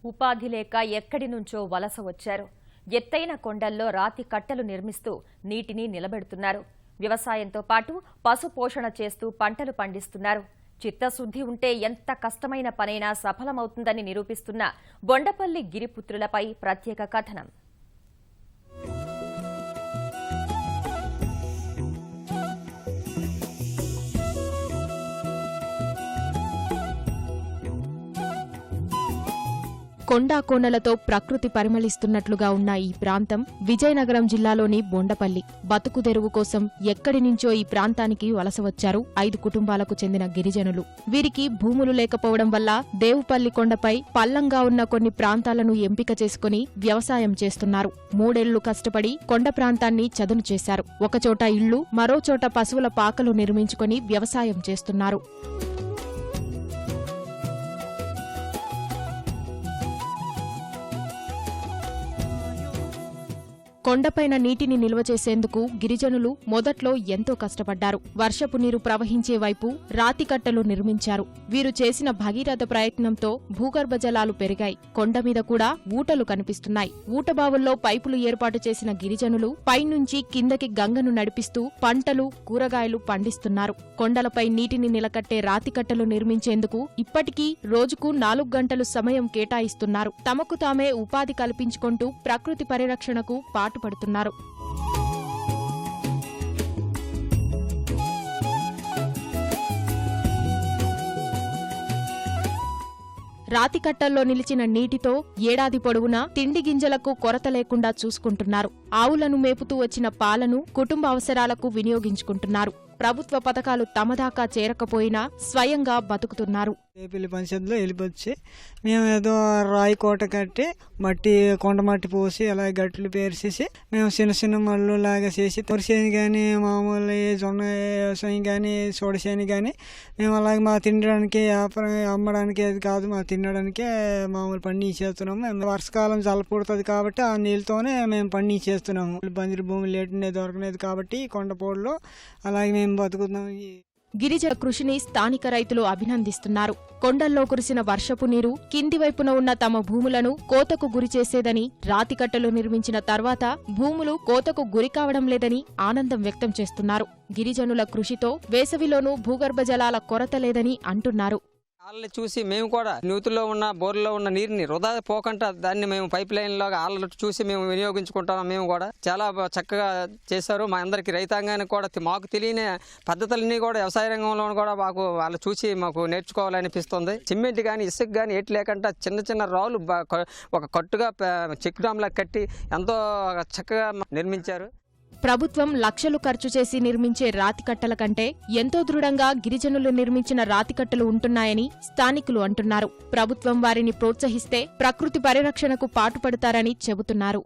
ఉపాధి లేక ఎక్కడి నుంచో వలస వచ్చారు. ఎత్తైన కొండల్లో రాతి కట్టలు నిర్మిస్తూ నీటిని నిలబెడుతున్నారు. వ్యవసాయంతో పాటు పశు పోషణ చేస్తూ పంటలు పండిస్తున్నారు. చిత్తశుద్ధి ఉంటే ఎంత కష్టమైన పనైనా సఫలమవుతుందని నిరూపిస్తున్న బొండపల్లి గిరిపుత్రులపై ప్రత్యేక కథనం. కొండాకోనలతో ప్రకృతి పరిమళిస్తున్నట్లుగా ఉన్న ఈ ప్రాంతం విజయనగరం జిల్లాలోని బొండపల్లి. బతుకుదెరువు కోసం ఎక్కడి నుంచో ఈ ప్రాంతానికి వలస వచ్చారు 5 కుటుంబాలకు చెందిన గిరిజనులు. వీరికి భూములు లేకపోవడం వల్ల దేవుపల్లి కొండపై పల్లంగా ఉన్న కొన్ని ప్రాంతాలను ఎంపిక చేసుకుని వ్యవసాయం చేస్తున్నారు. 3 ఏళ్లు కష్టపడి కొండ ప్రాంతాన్ని చదును చేశారు. ఒకచోట ఇళ్లు, మరోచోట పశువుల పాకలు నిర్మించుకుని వ్యవసాయం చేస్తున్నారు. కొండపైన నీటిని నిల్వ చేసేందుకు గిరిజనులు మొదట్లో ఎంతో కష్టపడ్డారు. వర్షపు నీరు ప్రవహించే వైపు రాతికట్టలు నిర్మించారు. వీరు చేసిన భగీరథ ప్రయత్నంతో భూగర్భ జలాలు పెరిగాయి. కొండ మీద కూడా ఊటలు కనిపిస్తున్నాయి. ఊటబావుల్లో పైపులు ఏర్పాటు చేసిన గిరిజనులు పైనుంచి కిందకి గంగను నడిపిస్తూ పంటలు, కూరగాయలు పండిస్తున్నారు. కొండలపై నీటిని నిలకట్టే రాతికట్టలు నిర్మించేందుకు ఇప్పటికీ రోజుకు 4 గంటలు సమయం కేటాయిస్తున్నారు. తమకు తామే ఉపాధి కల్పించుకుంటూ ప్రకృతి పరిరక్షణకు పాటుపడుతున్నారు. రాతికట్టల్లో నిలిచిన నీటితో ఏడాది పొడవునా తిండి గింజలకు కొరత లేకుండా చూసుకుంటున్నారు. ఆవులను మేపుతూ వచ్చిన పాలను కుటుంబ అవసరాలకు వినియోగించుకుంటున్నారు. ప్రభుత్వ పథకాలు తమదాకా చేరకపోయినా స్వయంగా బతుకుతున్నారు. ఏపీలి పంచాయతీలో వెళ్ళిపోచ్చి మేము ఏదో రాయి కోట కట్టి మట్టి కొండ మట్టి పోసి అలా గట్లు పేర్చేసి మేము చిన్న చిన్న మళ్ళు లాగా చేసి తొరిసేని కానీ మామూలు జొన్న వ్యవసాయం కానీ సోడసేని కానీ మేము అలాగే మా తినడానికి వ్యాపారం అమ్మడానికి అది కాదు, మా తినడానికే మామూలు పండించేస్తున్నాము. వర్షకాలం చల్లపడుతుంది కాబట్టి ఆ నీళ్ళతోనే మేము పండించేస్తున్నాము. బంజరు భూములు లేటనే దొరకలేదు కాబట్టి కొండపోడులో అలాగే మేము బతుకుతున్నాము. గిరిజన కృషిని స్థానిక రైతులు అభినందిస్తున్నారు. కొండల్లో కురిసిన వర్షపు నీరు కింది వైపున ఉన్న తమ భూములను కోతకు గురిచేసేదని, రాతికట్టలు నిర్మించిన తర్వాత భూములు కోతకు గురికావడం లేదని ఆనందం వ్యక్తం చేస్తున్నారు. గిరిజనుల కృషితో వేసవిలోనూ భూగర్భ జలాల కొరత లేదని అంటున్నారు. ఆళ్ళని చూసి మేము కూడా నూతుల్లో ఉన్న బోర్లో ఉన్న నీరుని వృధా పోకుండా దాన్ని మేము పైప్ లైన్ లాగా ఆళ్ళ చూసి మేము వినియోగించుకుంటాం. మేము కూడా చాలా చక్కగా చేశారు. మా అందరికి రైతాంగానికి కూడా మాకు తెలియని పద్ధతులన్నీ కూడా వ్యవసాయ రంగంలో కూడా మాకు వాళ్ళు చూసి మాకు నేర్చుకోవాలనిపిస్తుంది. సిమెంట్ కానీ ఇసుక కానీ ఏటి లేకుండా చిన్న చిన్న రాళ్ళు ఒక కట్టుగా చెక్ డామ్లా కట్టి ఎంతో చక్కగా నిర్మించారు. ప్రభుత్వం లక్షలు ఖర్చు చేసి నిర్మించే రాతికట్టల కంటే ఎంతో దృఢంగా గిరిజనులు నిర్మించిన రాతికట్టలు ఉంటున్నాయని స్థానికులు అంటున్నారు. ప్రభుత్వం వారిని ప్రోత్సహిస్తే ప్రకృతి పరిరక్షణకు పాటుపడతారని చెబుతున్నారు.